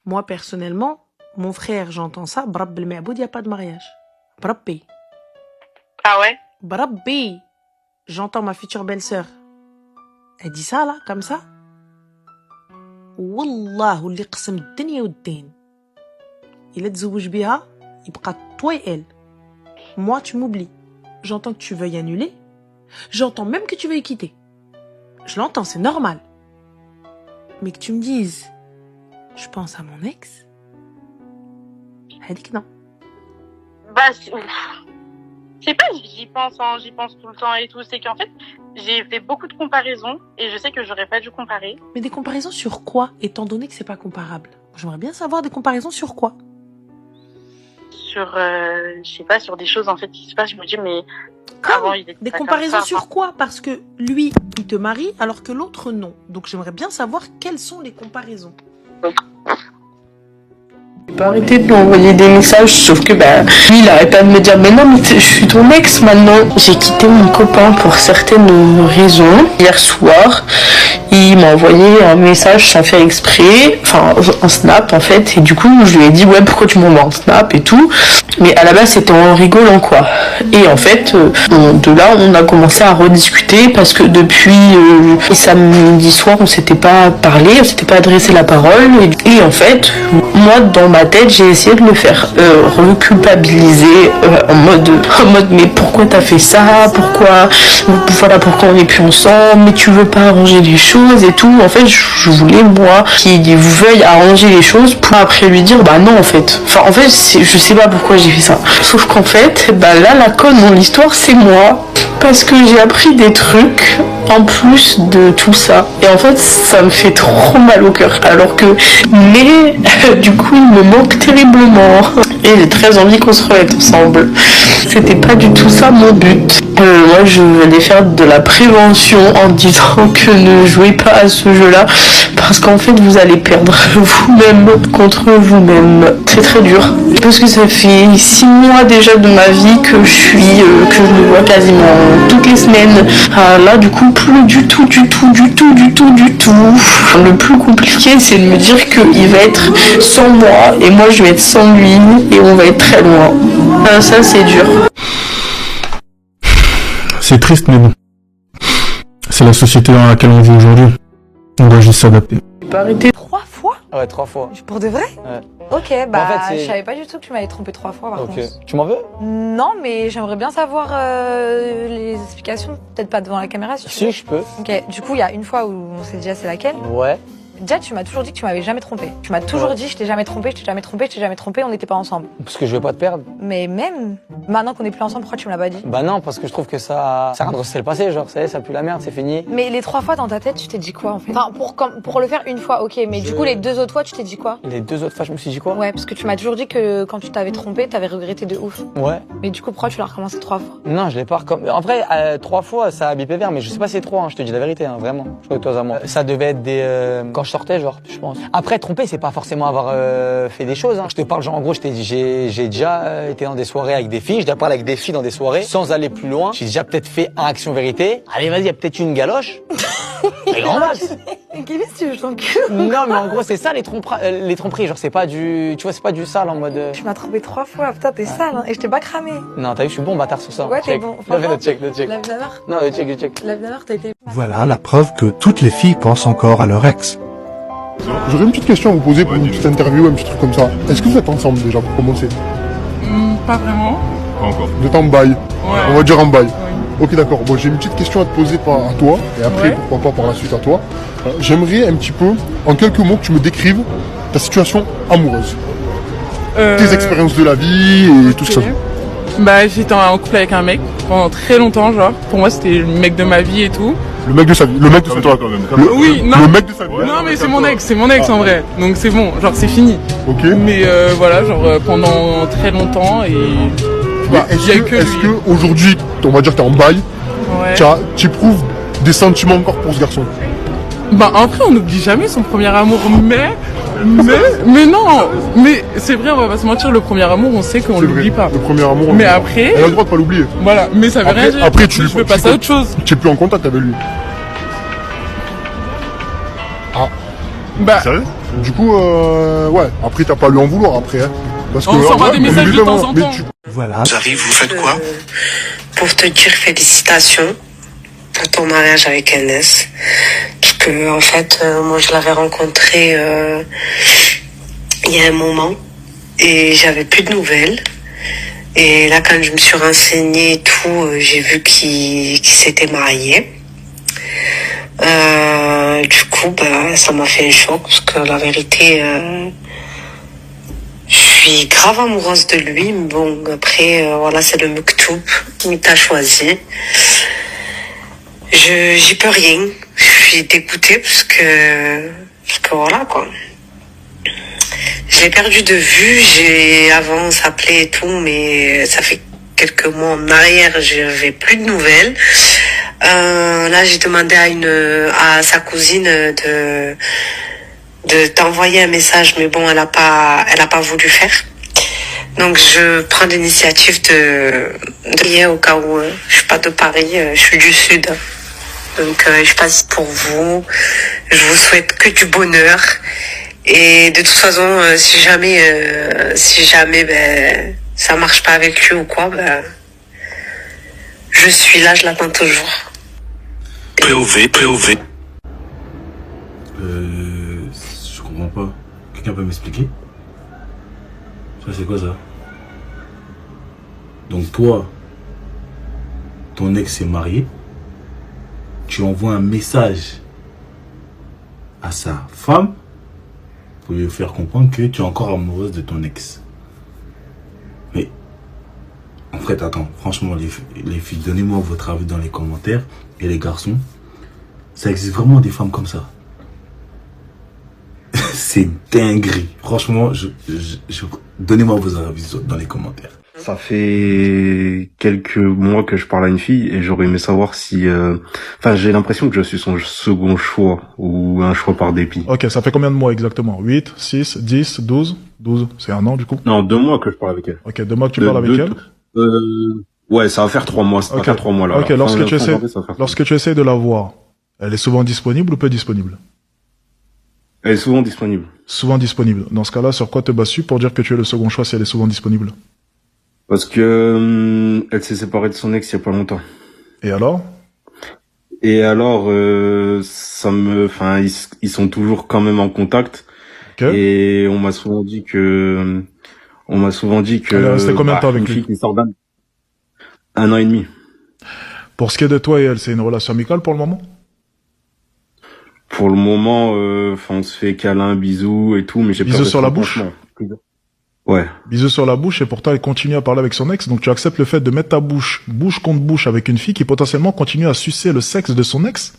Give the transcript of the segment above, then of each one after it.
Moi, personnellement, mon frère, j'entends ça, Brab el Ma'boud, il n'y a pas de mariage. Brabbi. Ah ouais? Brabbi. J'entends ma future belle-sœur. Elle dit ça, là, comme ça. Wallah, اللي قسم الدنيا والدين. Il تزوج بها, يبقى toi et elle. Moi, tu m'oublies. J'entends que tu veuilles annuler. J'entends même que tu veuilles quitter. Je l'entends, c'est normal. Mais que tu me dises, je pense à mon ex. Elle dit que non. Bah, je sais pas, j'y pense tout le temps et tout. C'est qu'en fait, j'ai fait beaucoup de comparaisons et je sais que j'aurais pas dû comparer. Mais des comparaisons sur quoi, étant donné que c'est pas comparable? J'aimerais bien savoir des comparaisons sur quoi. Sur, je sais pas, sur des choses en fait qui se passent. Je me dis, mais avant, il était des comparaisons sur quoi? Parce que lui, il te marie alors que l'autre non. Donc j'aimerais bien savoir quelles sont les comparaisons. J'ai pas arrêté de lui envoyer des messages, sauf que lui il arrête pas de me dire mais non mais je suis ton ex maintenant. J'ai quitté mon copain pour certaines raisons. Hier soir, il m'a envoyé un message sans faire exprès, enfin un snap en fait, et du coup je lui ai dit ouais pourquoi tu m'envoies un snap et tout. Mais à la base c'était en rigolant quoi. Et en fait, de là on a commencé à rediscuter parce que depuis samedi soir on s'était pas parlé, on s'était pas adressé la parole. Et en fait, moi dans ma tête j'ai essayé de le faire reculpabiliser en mode mais pourquoi t'as fait ça, pourquoi on n'est plus ensemble, mais tu veux pas arranger les choses et tout. En fait je voulais moi qu'il veuille arranger les choses pour après lui dire bah non en fait. Enfin en fait je sais pas pourquoi j'ai fait ça. Sauf qu'en fait là la conne dans l'histoire c'est moi. Parce que j'ai appris des trucs en plus de tout ça. Et en fait, ça me fait trop mal au cœur. Alors que, mais du coup, il me manque terriblement. Et j'ai très envie qu'on se remette ensemble. C'était pas du tout ça mon but. Moi, je venais faire de la prévention en disant que ne jouez pas à ce jeu-là. Parce qu'en fait, vous allez perdre vous-même contre vous-même. C'est très dur. Parce que ça fait 6 mois déjà de ma vie que je me vois quasiment toutes les semaines. Là, du coup, plus du tout. Le plus compliqué, c'est de me dire qu'il va être sans moi et moi, je vais être sans lui et on va être très loin. Ça, c'est dur. C'est triste, mais bon. C'est la société dans laquelle on vit aujourd'hui. On doit juste s'adapter. J'ai pas arrêté 3 fois? Ouais, 3 fois. Pour de vrai? Ouais. Ok, En fait, je savais pas du tout que tu m'avais trompé 3 fois par contre. Tu m'en veux? Non, mais j'aimerais bien savoir les explications. Peut-être pas devant la caméra si tu veux. Si, je peux. Ok, du coup, il y a une fois où on sait déjà c'est laquelle. Ouais. Déjà, tu m'as toujours dit que tu m'avais jamais trompé. Tu m'as toujours dit je t'ai jamais trompé, on n'était pas ensemble. Parce que je veux pas te perdre. Mais même maintenant qu'on est plus ensemble, pourquoi tu me l'as pas dit? Bah non, parce que je trouve que ça redressait le passé, genre, ça pue la merde, c'est fini. Mais les 3 fois dans ta tête, tu t'es dit quoi en fait? Enfin, pour le faire une fois, ok, mais du coup, les 2 autres fois, tu t'es dit quoi? Les 2 autres fois, je me suis dit quoi? Ouais, parce que tu m'as toujours dit que quand tu t'avais trompé, t'avais regretté de ouf. Ouais. Mais du coup, pourquoi tu l'as recommencé 3 fois? Non, je l'ai pas recommencé. En vrai, 3 fois, ça a bipé vert, mais je sais pas si c'est 3, hein, je te dis la vérité, hein, vraiment. Je crois que toi à moi. Ça devait être quand je sortais, genre, je pense. Après, tromper, c'est pas forcément avoir fait des choses, hein. Je te parle, genre, en gros, j'ai déjà été dans des soirées avec des filles, j'ai déjà parlé avec des filles dans des soirées, sans aller plus loin. J'ai déjà peut-être fait un action vérité. Allez, vas-y, y a peut-être une galoche. Mais grand max. Qu'est-ce que tu veux, je t'encule? Non, mais en gros, c'est ça, les tromperies. Genre, c'est pas tu vois, c'est pas du sale en mode. Tu m'as trompé 3 fois, putain, t'es sale, hein, et je t'ai pas cramé. Non, t'as vu, je suis bon bâtard sur ça. Ouais, t'es bon. Non, le check. Lève la barre. Non, le check. Lève la barre, t'as été. Voilà la preuve que toutes les filles pensent encore à leur ex. J'aurais une petite question à vous poser pour une petite interview, un petit truc comme ça. Est-ce que vous êtes ensemble déjà pour commencer? Pas vraiment. Pas encore. Vous êtes en bail? Ouais. On va dire en bail. Oui. Ok, d'accord. Bon, j'ai une petite question à te poser à toi, et après, pourquoi pas par la suite à toi. J'aimerais un petit peu, en quelques mots, que tu me décrives ta situation amoureuse. Tes expériences de la vie et tout ça. Bah, j'étais en couple avec un mec pendant très longtemps, genre. Pour moi, c'était le mec de ma vie et tout. Le mec de sa vie. Le mec de sa vie. Oui, non. Le mec de sa vie. Non, mais c'est mon ex en vrai. Donc c'est bon, genre c'est fini. Ok. Mais voilà, genre pendant très longtemps et. Est-ce que aujourd'hui, on va dire que t'es en bail, tu éprouves des sentiments encore pour ce garçon? Bah après on n'oublie jamais son premier amour, mais non, mais c'est vrai, on va pas se mentir, le premier amour on sait qu'on l'oublie pas. Le premier amour. Mais après, elle a le droit de pas l'oublier. Voilà, mais ça veut rien dire. Après je peux passer à autre chose. Tu es plus en contact avec lui. Bah, sérieux? Du coup, ouais, après t'as pas à lui en vouloir après, hein. Parce que, On s'envoie des messages de évidemment, temps en mais temps. Voilà. J'arrive, vous faites quoi? Pour te dire félicitations pour ton mariage avec NS. Parce que, en fait, moi, je l'avais rencontré il y a un moment et j'avais plus de nouvelles. Et là, quand je me suis renseignée et tout, j'ai vu qu'il s'était marié. Du coup, bah, ça m'a fait un choc parce que la vérité, je suis grave amoureuse de lui. Mais bon, après, voilà, c'est le Mektoub. Il t'a choisi. J'y peux rien. Je suis dégoûtée parce que voilà, quoi. Je l'ai perdu de vue. Avant, on s'appelait et tout, mais ça fait quelques mois en arrière, je n'avais plus de nouvelles. Là, j'ai demandé à sa cousine de t'envoyer un message, mais bon, elle a pas voulu faire. Donc, je prends l'initiative de au cas où je suis pas de Paris, je suis du Sud. Donc, je passe pour vous. Je vous souhaite que du bonheur. Et de toute façon, si jamais ben, ça marche pas avec lui ou quoi, ben, je suis là, je l'attends toujours. POV. Je comprends pas. Quelqu'un peut m'expliquer? Ça, c'est quoi ça? Donc toi, ton ex est marié, tu envoies un message à sa femme pour lui faire comprendre que tu es encore amoureuse de ton ex. Mais, en fait, attends, franchement, les filles, donnez-moi votre avis dans les commentaires. Et les garçons, ça existe vraiment des femmes comme ça? C'est dinguerie. Franchement, donnez-moi vos avis dans les commentaires. Ça fait quelques mois que je parle à une fille et j'aurais aimé savoir si... Enfin, j'ai l'impression que je suis son second choix ou un choix par dépit. Ok, ça fait combien de mois exactement? 8, 6, 10, 12? 12, c'est un an du coup? Non, 2 mois que je parle avec elle. Ok, 2 mois que tu parles avec elle? Ouais, ça va faire 3 mois, ça va faire 3 mois là. Ok, lorsque tu essaies de la voir, elle est souvent disponible ou peu disponible? Elle est souvent disponible. Souvent disponible. Dans ce cas-là, sur quoi te bases-tu pour dire que tu es le second choix si elle est souvent disponible? Parce que elle s'est séparée de son ex il y a pas longtemps. Et alors? Et alors, enfin, ils sont toujours quand même en contact. Okay. Et on m'a souvent dit que, elle est restée combien de temps avec lui? Un an et demi. Pour ce qui est de toi et elle, c'est une relation amicale pour le moment? Pour le moment, on se fait câlin, bisous et tout, mais j'ai bisous sur la bouche. Ouais. Bisous sur la bouche et pourtant elle continue à parler avec son ex, donc tu acceptes le fait de mettre ta bouche contre bouche avec une fille qui potentiellement continue à sucer le sexe de son ex?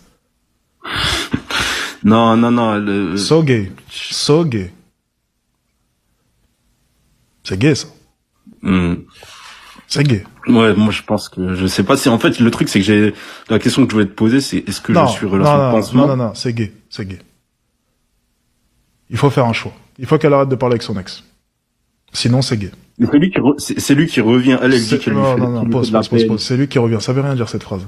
Non. So gay. C'est gay, ça. C'est gay. Ouais, moi je pense que je sais pas si en fait le truc c'est que la question que je voulais te poser c'est est-ce que je suis relation de pansement? Non, c'est gay. Il faut faire un choix. Il faut qu'elle arrête de parler avec son ex. Sinon c'est gay. C'est lui qui revient. Elle dit qu'elle lui fait. Non, pause. C'est lui qui revient. Ça veut rien dire cette phrase.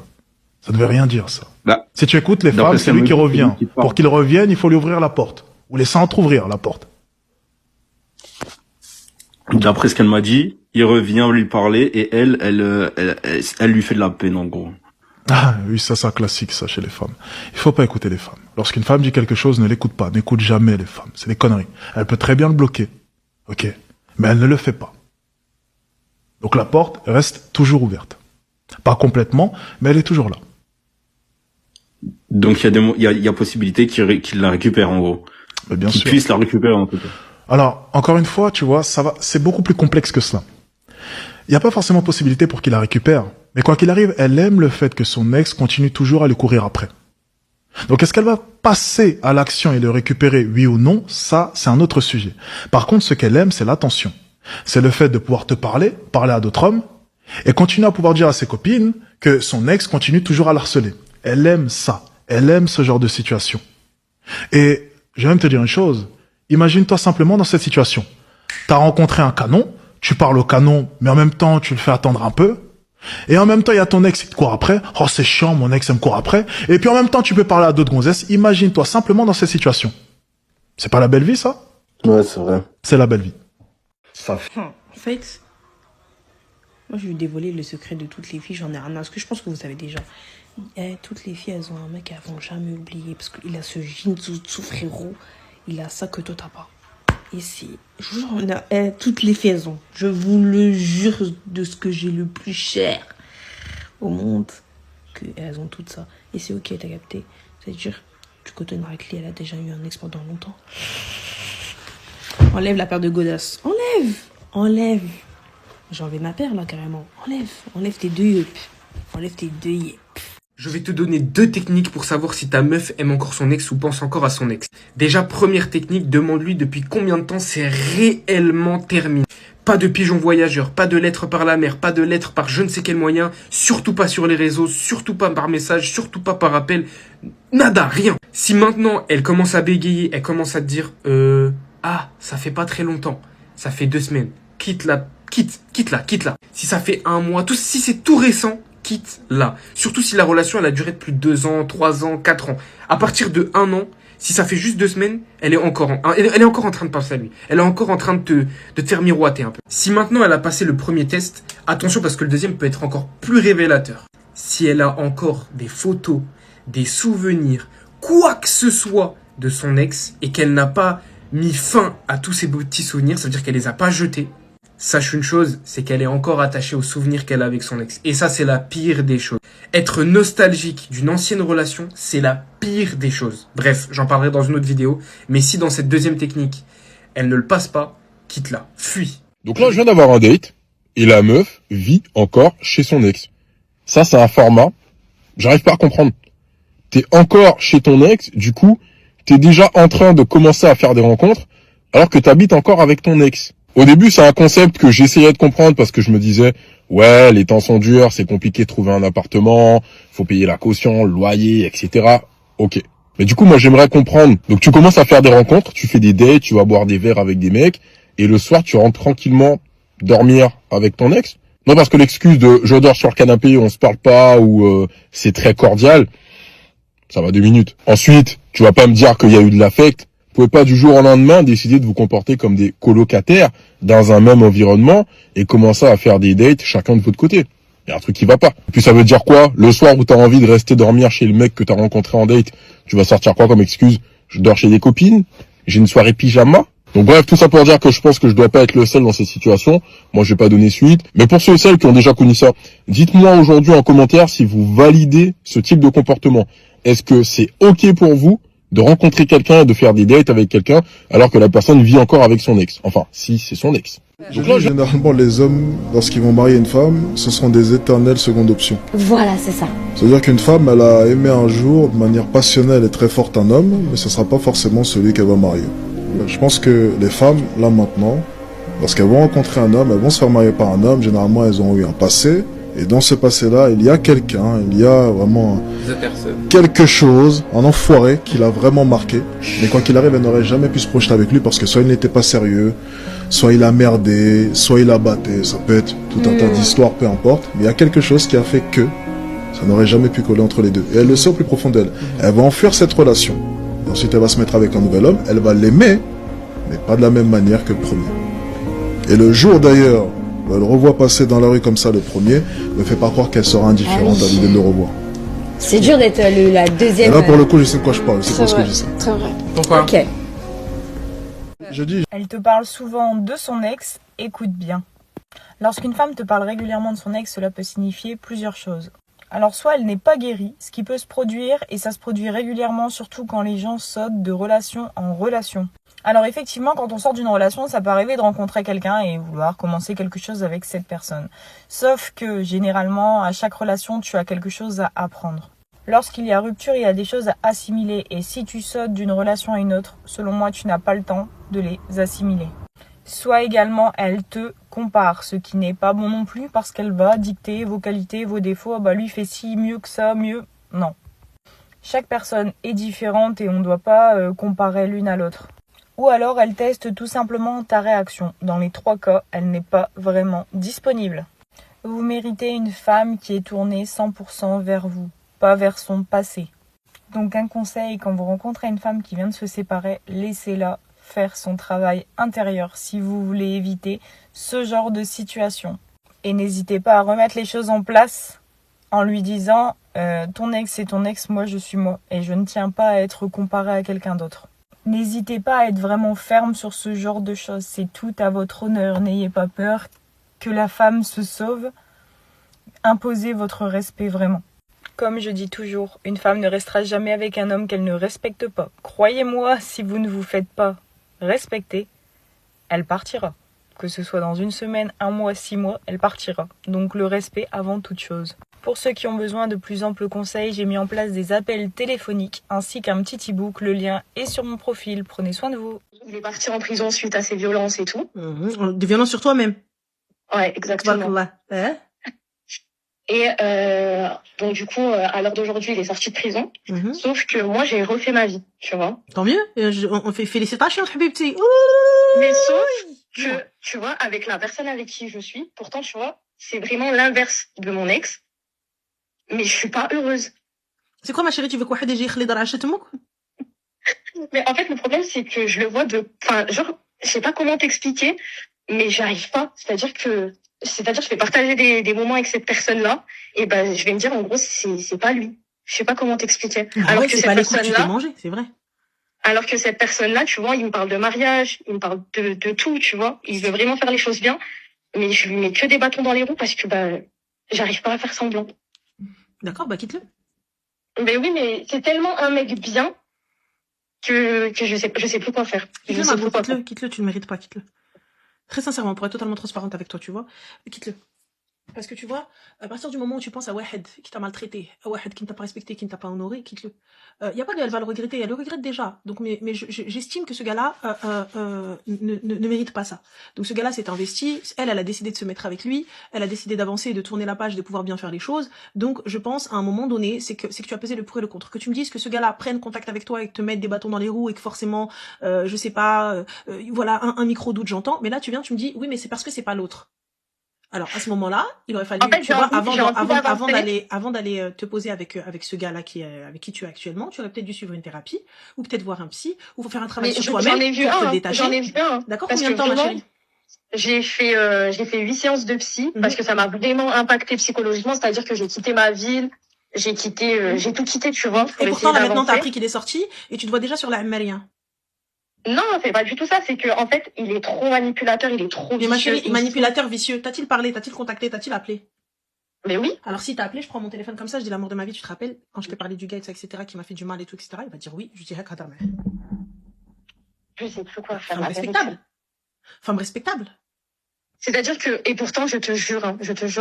Ça ne veut rien dire ça. Si tu écoutes les femmes, c'est lui qui revient. Pour qu'il revienne, il faut lui ouvrir la porte. Ou laisser entrouvrir la porte. D'après ce qu'elle m'a dit, il revient lui parler et elle lui fait de la peine en gros. Ah oui, ça classique ça chez les femmes. Il faut pas écouter les femmes. Lorsqu'une femme dit quelque chose, ne l'écoute pas. N'écoute jamais les femmes. C'est des conneries. Elle peut très bien le bloquer. Ok. Mais elle ne le fait pas. Donc la porte reste toujours ouverte. Pas complètement, mais elle est toujours là. Donc il y a possibilité qu'il la récupère en gros. Mais bien sûr. Qu'il puisse la récupérer en tout cas. Alors, encore une fois, tu vois, c'est beaucoup plus complexe que cela. Il n'y a pas forcément possibilité pour qu'il la récupère. Mais quoi qu'il arrive, elle aime le fait que son ex continue toujours à lui courir après. Donc, est-ce qu'elle va passer à l'action et le récupérer, oui ou non? Ça, c'est un autre sujet. Par contre, ce qu'elle aime, c'est l'attention. C'est le fait de pouvoir te parler à d'autres hommes, et continuer à pouvoir dire à ses copines que son ex continue toujours à l'harceler. Elle aime ça. Elle aime ce genre de situation. Et, je vais même te dire une chose. Imagine-toi simplement dans cette situation. T'as rencontré un canon, tu parles au canon, mais en même temps, tu le fais attendre un peu. Et en même temps, il y a ton ex qui te court après. Oh, c'est chiant, mon ex, elle me court après. Et puis en même temps, tu peux parler à d'autres gonzesses. Imagine-toi simplement dans cette situation. C'est pas la belle vie, ça? Ouais, c'est vrai. C'est la belle vie. Ça En fait, moi je vais dévoiler le secret de toutes les filles, j'en ai rien à parce que je pense que vous savez déjà. Toutes les filles, elles ont un mec, elles vont jamais oublier parce qu'il a ce Jinjutsu, frérot. Il a ça que toi t'as pas. Et c'est, je vous jure, toutes les filles, elles ont. Je vous le jure de ce que j'ai le plus cher au monde, qu'elles ont tout ça. Et c'est ok, t'as capté. C'est-à-dire, tu cotonnes avec lui, elle a déjà eu un ex pendant longtemps. Enlève la paire de godasses. Enlève. J'ai enlevé ma paire là carrément. Enlève tes deux yeux. Je vais te donner 2 techniques pour savoir si ta meuf aime encore son ex ou pense encore à son ex. Déjà, première technique, demande-lui depuis combien de temps c'est réellement terminé. Pas de pigeon voyageur, pas de lettres par la mer, pas de lettres par je ne sais quel moyen, surtout pas sur les réseaux, surtout pas par message, surtout pas par appel, nada, rien. Si maintenant elle commence à bégayer, elle commence à te dire ah, ça fait pas très longtemps, ça fait 2 semaines, quitte-la. Si ça fait 1 mois, si c'est tout récent, quitte-la. Surtout si la relation elle a duré de plus de 2 ans, 3 ans, 4 ans. À partir de 1 an, si ça fait juste 2 semaines, elle est encore en train de penser à lui. Elle est encore en train de te faire miroiter un peu. Si maintenant elle a passé le premier test, attention parce que le deuxième peut être encore plus révélateur. Si elle a encore des photos, des souvenirs, quoi que ce soit de son ex et qu'elle n'a pas mis fin à tous ces petits souvenirs, ça veut dire qu'elle les a pas jetés. Sache une chose, c'est qu'elle est encore attachée aux souvenirs qu'elle a avec son ex. Et ça, c'est la pire des choses. Être nostalgique d'une ancienne relation, c'est la pire des choses. Bref, j'en parlerai dans une autre vidéo. Mais si dans cette deuxième technique, elle ne le passe pas, quitte-la. Fuis. Donc là, je viens d'avoir un date, et la meuf vit encore chez son ex. Ça, c'est un format, j'arrive pas à comprendre. T'es encore chez ton ex, du coup, t'es déjà en train de commencer à faire des rencontres, alors que t'habites encore avec ton ex. Au début, c'est un concept que j'essayais de comprendre parce que je me disais, ouais, les temps sont durs, c'est compliqué de trouver un appartement, faut payer la caution, le loyer, etc. Ok. Mais du coup, moi, j'aimerais comprendre. Donc, tu commences à faire des rencontres, tu fais des dates, tu vas boire des verres avec des mecs, et le soir, tu rentres tranquillement dormir avec ton ex. Non, parce que l'excuse de je dors sur le canapé, on se parle pas, ou c'est très cordial, ça va 2 minutes. Ensuite, tu vas pas me dire qu'il y a eu de l'affect. Vous pouvez pas du jour au lendemain décider de vous comporter comme des colocataires dans un même environnement et commencer à faire des dates chacun de votre côté. Il y a un truc qui va pas. Et puis ça veut dire quoi? Le soir où tu as envie de rester dormir chez le mec que tu as rencontré en date, tu vas sortir quoi comme excuse? Je dors chez des copines, j'ai une soirée pyjama. Donc bref, tout ça pour dire que je pense que je dois pas être le seul dans cette situation. Moi, je vais pas donner suite. Mais pour ceux et celles qui ont déjà connu ça, dites-moi aujourd'hui en commentaire si vous validez ce type de comportement. Est-ce que c'est ok pour vous de rencontrer quelqu'un et de faire des dates avec quelqu'un alors que la personne vit encore avec son ex? Enfin, si c'est son ex. Donc là, généralement, les hommes, lorsqu'ils vont marier une femme, ce seront des éternelles secondes options. Voilà, c'est ça. C'est-à-dire qu'une femme, elle a aimé un jour, de manière passionnelle et très forte, un homme, mais ce ne sera pas forcément celui qu'elle va marier. Je pense que les femmes, là maintenant, lorsqu'elles vont rencontrer un homme, elles vont se faire marier par un homme, généralement elles ont eu un passé, et dans ce passé-là, il y a quelqu'un, il y a vraiment quelque chose, un enfoiré qui l'a vraiment marqué. Mais quoi qu'il arrive, elle n'aurait jamais pu se projeter avec lui parce que soit il n'était pas sérieux, soit il a merdé, soit il a batté, ça peut être tout un tas d'histoires, peu importe. Mais il y a quelque chose qui a fait que ça n'aurait jamais pu coller entre les deux. Et elle le sait au plus profond d'elle. Elle va enfuir cette relation. Et ensuite, elle va se mettre avec un nouvel homme, elle va l'aimer, mais pas de la même manière que le premier. Et le jour d'ailleurs, elle le revoit passer dans la rue comme ça le premier, ne fait pas croire qu'elle sera indifférente à l'idée de le revoir. C'est dur d'être la deuxième. Et là pour le coup je sais de quoi je parle, c'est pas ce que je dis. Très vrai. Pourquoi? Ok. Je dis. Elle te parle souvent de son ex, écoute bien. Lorsqu'une femme te parle régulièrement de son ex, cela peut signifier plusieurs choses. Alors soit elle n'est pas guérie, ce qui peut se produire, et ça se produit régulièrement, surtout quand les gens sautent de relation en relation. Alors effectivement, quand on sort d'une relation, ça peut arriver de rencontrer quelqu'un et vouloir commencer quelque chose avec cette personne. Sauf que généralement, à chaque relation, tu as quelque chose à apprendre. Lorsqu'il y a rupture, il y a des choses à assimiler. Et si tu sautes d'une relation à une autre, selon moi, tu n'as pas le temps de les assimiler. Soit également, elle te compare, ce qui n'est pas bon non plus parce qu'elle va dicter vos qualités, vos défauts. Ah bah lui fait ci, mieux que ça, mieux. Non. Chaque personne est différente et on ne doit pas comparer l'une à l'autre. Ou alors elle teste tout simplement ta réaction. Dans les 3 cas, elle n'est pas vraiment disponible. Vous méritez une femme qui est tournée 100% vers vous, pas vers son passé. Donc un conseil, quand vous rencontrez une femme qui vient de se séparer, laissez-la faire son travail intérieur si vous voulez éviter ce genre de situation. Et n'hésitez pas à remettre les choses en place en lui disant ton ex c'est ton ex, moi je suis moi et je ne tiens pas à être comparée à quelqu'un d'autre. N'hésitez pas à être vraiment ferme sur ce genre de choses, c'est tout à votre honneur, n'ayez pas peur que la femme se sauve, imposez votre respect vraiment. Comme je dis toujours, une femme ne restera jamais avec un homme qu'elle ne respecte pas. Croyez-moi, si vous ne vous faites pas respecter, elle partira. Que ce soit dans une semaine, 1 mois, 6 mois, elle partira. Donc le respect avant toute chose. Pour ceux qui ont besoin de plus amples conseils, j'ai mis en place des appels téléphoniques ainsi qu'un petit e-book. Le lien est sur mon profil. Prenez soin de vous. Il est parti en prison suite à ces violences et tout. Des violences sur toi-même. Ouais, exactement. Et donc du coup, à l'heure d'aujourd'hui, il est sorti de prison. Sauf que moi, j'ai refait ma vie, tu vois. Tant mieux. On fait félicitations, Habibti. Mais sauf que, tu vois, avec la personne avec qui je suis, pourtant, tu vois, c'est vraiment l'inverse de mon ex. Mais je suis pas heureuse. C'est quoi, ma chérie, tu veux quoi? Mais en fait, le problème, c'est que je le vois enfin, genre, je sais pas comment t'expliquer, mais j'arrive pas. C'est-à-dire que je vais partager des moments avec cette personne-là, et ben, je vais me dire, en gros, c'est pas lui. Je sais pas comment t'expliquer. Alors que cette personne-là, c'est vrai. Alors que cette personne-là, tu vois, il me parle de mariage, il me parle de tout, tu vois. Il veut vraiment faire les choses bien, mais je lui mets que des bâtons dans les roues parce que, j'arrive pas à faire semblant. D'accord, quitte-le. Mais oui, mais c'est tellement un mec bien que je sais plus quoi faire. Quitte-le, tu ne mérites pas, quitte-le. Très sincèrement, pour être totalement transparente avec toi, tu vois, quitte-le. Parce que tu vois, à partir du moment où tu penses à Wahed qui t'a maltraité, à Wahed qui ne t'a pas respecté, qui ne t'a pas honoré, quitte-le. Y a pas de elle va le regretter, elle le regrette déjà. Donc, mais j'estime que ce gars-là ne mérite pas ça. Donc ce gars-là s'est investi, elle a décidé de se mettre avec lui, elle a décidé d'avancer, de tourner la page, de pouvoir bien faire les choses. Donc je pense à un moment donné, c'est que tu as pesé le pour et le contre. Que tu me dises que ce gars-là prenne contact avec toi et que te mette des bâtons dans les roues et que forcément, je sais pas, voilà, un micro-doute, j'entends. Mais là tu me dis, oui, mais c'est parce que c'est pas l'autre. Alors à ce moment-là, il aurait fallu, tu vois, avant d'aller te poser avec ce gars-là avec qui tu es actuellement, tu aurais peut-être dû suivre une thérapie ou peut-être voir un psy ou faire un travail sur toi-même pour te détacher. J'en ai vu un. D'accord, combien de temps, ma chérie? J'ai fait 8 séances de psy parce que ça m'a vraiment impacté psychologiquement, c'est-à-dire que j'ai quitté ma ville, j'ai tout quitté, tu vois. Et pourtant là maintenant t'as appris qu'il est sorti et tu te vois déjà sur la Ammaria. Non, c'est pas du tout ça, c'est que en fait, il est trop manipulateur, il est trop vicieux. Mais ma chérie, manipulateur vicieux, t'a-t-il parlé, t'a-t-il contacté, t'a-t-il appelé? Mais oui. Alors si t'as appelé, je prends mon téléphone comme ça, je dis l'amour de ma vie, tu te rappelles, quand je t'ai parlé du gars, etc., qui m'a fait du mal et tout, etc., il va dire oui, je dirais Kadar. Je sais plus quoi faire. Femme respectable. Femme respectable. C'est-à-dire que, et pourtant, je te jure,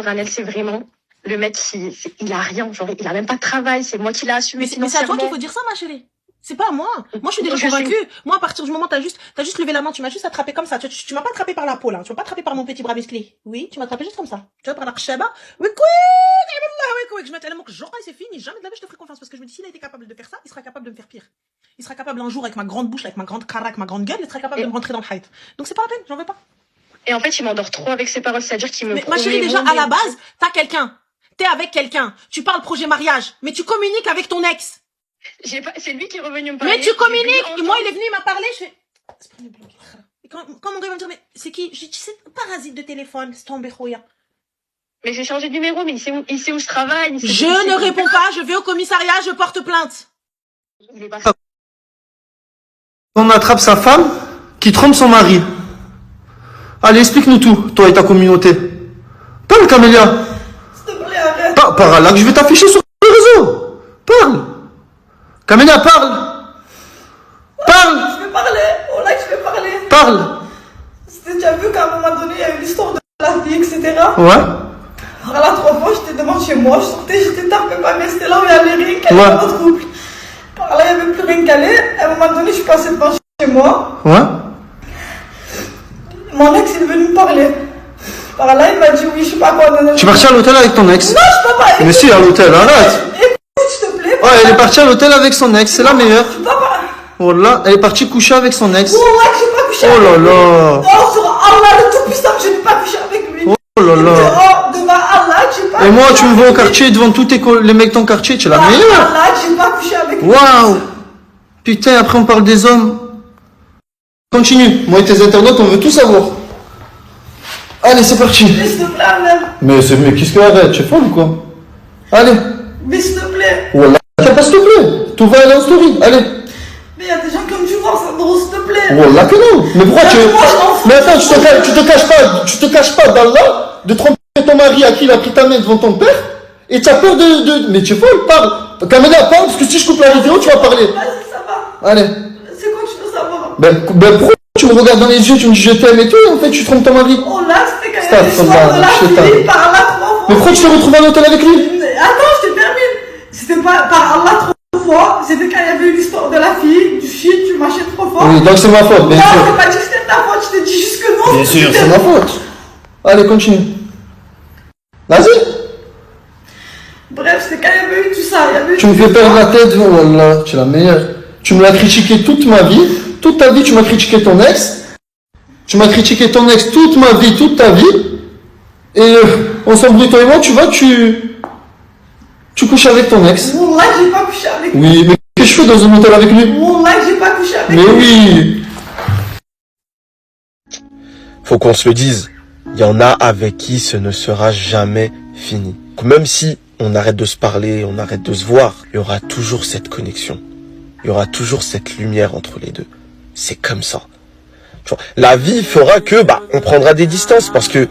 Annelle, c'est vraiment le mec il a rien, genre, il a même pas de travail, c'est moi qui l'ai assumé. Mais c'est à toi qu'il faut dire ça, ma chérie. C'est pas à moi. Moi, je suis déjà convaincue. Moi, à partir du moment où t'as juste levé la main, tu m'as juste attrapé comme ça. Tu m'as pas attrapé par la peau, là. Tu m'as pas attrapé par mon petit bras musclé. Oui, tu m'as attrapé juste comme ça. Tu vois, par la khshaba. Oui, je mets tellement que genre, c'est fini. Jamais de la vie, je te ferai confiance. Parce que je me dis, s'il a été capable de faire ça, il sera capable de me faire pire. Il sera capable un jour, avec ma grande bouche, avec ma grande cara, avec ma grande gueule, il sera capable de me rentrer dans le height. Donc c'est pas la peine, j'en veux pas. Et en fait, il m'endort trop avec ses paroles. C'est-à-dire qu'il me Mais ma chérie, déjà, à la base, t'as quelqu'un. T'es avec quelqu'un. Tu parles projet mariage. Mais tu communiques avec ton ex. C'est lui qui est revenu me parler. Mais tu communiques. Moi, il est venu, il m'a parlé. Et quand mon gars va me dire, mais c'est qui? Je dis, c'est un parasite de téléphone. C'est tombé, Khoya. Mais j'ai changé de numéro, mais il sait où je travaille. Je ne réponds pas. Je vais au commissariat, je porte plainte. On attrape sa femme qui trompe son mari. Allez, explique-nous tout, toi et ta communauté. Parle, Camélia. S'il te plaît, arrête. Parle là que je vais t'afficher sur le réseau. Parle. Camélia, parle. Parle. Je vais parler. Oh là, je vais parler. Parle. Tu as vu qu'à un moment donné, il y a eu l'histoire de la vie, etc. Ouais. Alors là, 3 fois, j'étais devant chez moi, je sortais, j'étais tapée par mes, c'était là où il y avait rien qu'elle avait notre couple. Alors là, il n'y avait plus rien qu'elle est. À un moment donné, je suis passée devant chez moi. Ouais. Mon ex est venu me parler. Par là, il m'a dit oui, je sais pas quoi. Tu es partie à l'hôtel avec ton ex? Non, je peux pas. Mais si, à l'hôtel, arrête. Écoute, s'il te plaît. Ouais, elle est partie à l'hôtel avec son ex, c'est la meilleure. Oh là, elle est partie coucher avec son ex. Oh là, j'ai pas couché avec lui. Oh là là. Oh, sur Allah, le tout-puissant, je n'ai pas couché avec lui. Oh là là. Devant Allah, j'ai pas. Et moi, tu me vois au quartier devant tous les mecs de ton quartier, tu es la meilleure. Allah, j'ai pas couché avec Waouh. Putain, après on parle des hommes. Continue. Moi et tes internautes, on veut tout savoir. Allez, c'est parti. Mais s'il te plaît, Amel. Mais qu'est-ce que arrête? Tu es folle ou quoi? Allez. Mais s'il te plaît. Wallah, pas s'il te plaît. Tout va aller en story. Allez. Mais il y a des gens comme tu vois, ça drôle, s'il te plaît. Wallah que non. Mais pourquoi tu... Mais attends, tu te caches pas d'Allah de tromper ton mari à qui il a pris ta main devant ton père et tu as peur de... Mais tu es folle, parle. Camélia, parle, parce que si je coupe la vidéo, tu vas parler. Vas-y, ça va. Allez. C'est quoi que tu veux savoir? Ben pourquoi tu me regardes dans les yeux, tu me dis je t'aime et tout, et en fait tu trompes ton mari? Oh là, c'était quand même l'histoire de la fille par Allah 3 fois. Mais pourquoi tu t'es retrouvé à l'hôtel avec lui? Attends, je te termine. C'était pas par Allah 3 fois, c'était quand il y avait eu l'histoire de la fille, du shit, du machin trop fort. Oui, donc c'est ma faute, bien sûr. Non, j'ai pas dit que c'était ta faute, je t'ai dit juste que non. Bien sûr, c'est ma faute. Allez, continue. Vas-y. Bref, c'était quand il y avait eu tout ça. Tu me fais perdre la tête, oh wallah, tu es la meilleure. Tu me l'as critiqué toute ma vie. Toute ta vie, tu m'as critiqué ton ex. Tu m'as critiqué ton ex toute ma vie, toute ta vie. Et on s'embrouille toi et moi, tu vas, tu couches avec ton ex. Wallah, j'ai pas couché avec lui. Oui, mais qu'est-ce que je fais dans un hôtel avec lui? Wallah, j'ai pas couché avec lui. Mais oui. Faut qu'on se le dise, il y en a avec qui ce ne sera jamais fini. Même si on arrête de se parler, on arrête de se voir, il y aura toujours cette connexion. Il y aura toujours cette lumière entre les deux. C'est comme ça. Tu vois, la vie fera que, on prendra des distances parce que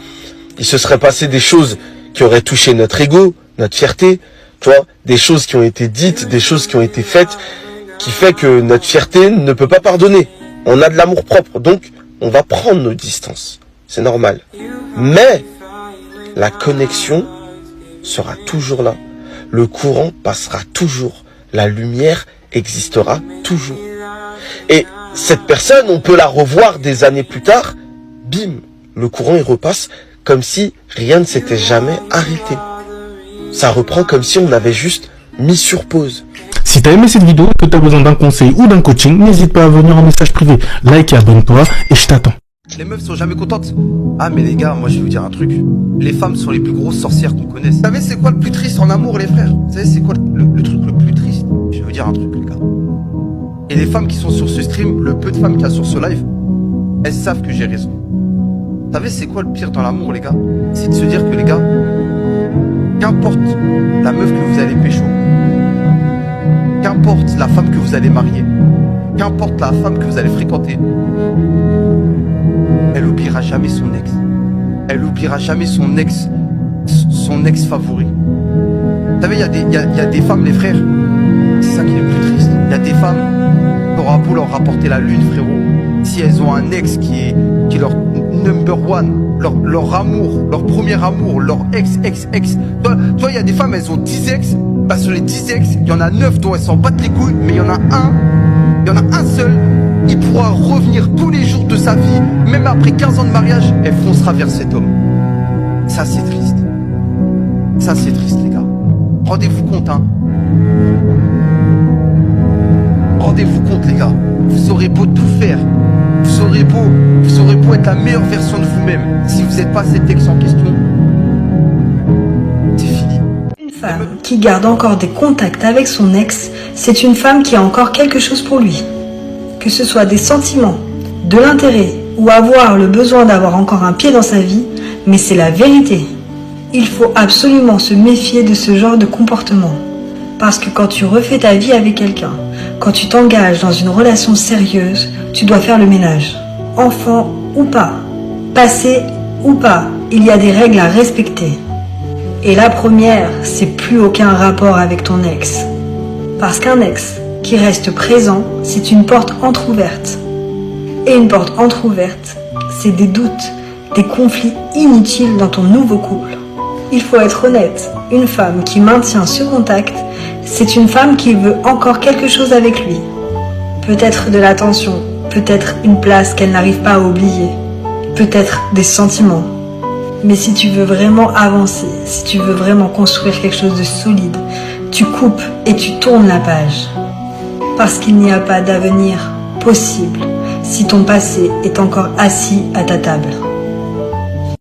il se serait passé des choses qui auraient touché notre ego, notre fierté, tu vois, des choses qui ont été dites, des choses qui ont été faites, qui fait que notre fierté ne peut pas pardonner. On a de l'amour propre, donc on va prendre nos distances. C'est normal. Mais la connexion sera toujours là. Le courant passera toujours. La lumière existera toujours. Et cette personne, on peut la revoir des années plus tard. Bim, le courant il repasse comme si rien ne s'était jamais arrêté. Ça reprend comme si on avait juste mis sur pause. Si t'as aimé cette vidéo et que t'as besoin d'un conseil ou d'un coaching, n'hésite pas à venir en message privé. Like et abonne-toi et je t'attends. Les meufs sont jamais contentes. Ah mais les gars, moi je vais vous dire un truc. Les femmes sont les plus grosses sorcières qu'on connaisse. Vous savez c'est quoi le plus triste en amour les frères? Vous savez c'est quoi le truc le plus triste? Je vais vous dire un truc les gars. Et les femmes qui sont sur ce stream, le peu de femmes qu'il y a sur ce live, elles savent que j'ai raison. Vous savez c'est quoi le pire dans l'amour les gars? C'est de se dire que les gars, qu'importe la meuf que vous allez pécho, qu'importe la femme que vous allez marier, qu'importe la femme que vous allez fréquenter, elle oubliera jamais son ex. Elle oubliera jamais son ex favori. Vous savez, il y a des femmes, les frères, c'est ça qui est le plus triste. Il y a des femmes qui aura beau leur rapporter la lune, frérot. Si elles ont un ex qui est leur number one, leur amour, leur premier amour, leur ex. Toi, il y a des femmes, elles ont 10 ex. Bah, sur les 10 ex, il y en a 9 dont elles s'en battent les couilles, mais il y en a un seul. Il pourra revenir tous les jours de sa vie, même après 15 ans de mariage, elle foncera vers cet homme. Ça c'est triste. Ça c'est triste les gars. Rendez-vous compte hein. Rendez-vous compte les gars. Vous aurez beau tout faire. Vous aurez beau être la meilleure version de vous-même. Si vous n'êtes pas cet ex en question, c'est fini. Une femme qui garde encore des contacts avec son ex, c'est une femme qui a encore quelque chose pour lui. Que ce soit des sentiments, de l'intérêt ou avoir le besoin d'avoir encore un pied dans sa vie, mais c'est la vérité. Il faut absolument se méfier de ce genre de comportement. Parce que quand tu refais ta vie avec quelqu'un, quand tu t'engages dans une relation sérieuse, tu dois faire le ménage. Enfant ou pas, passé ou pas, il y a des règles à respecter. Et la première, c'est plus aucun rapport avec ton ex. Parce qu'un ex qui reste présent, c'est une porte entrouverte. Et une porte entrouverte, c'est des doutes, des conflits inutiles dans ton nouveau couple. Il faut être honnête, une femme qui maintient ce contact, c'est une femme qui veut encore quelque chose avec lui. Peut-être de l'attention, peut-être une place qu'elle n'arrive pas à oublier, peut-être des sentiments. Mais si tu veux vraiment avancer, si tu veux vraiment construire quelque chose de solide, tu coupes et tu tournes la page. Parce qu'il n'y a pas d'avenir possible si ton passé est encore assis à ta table.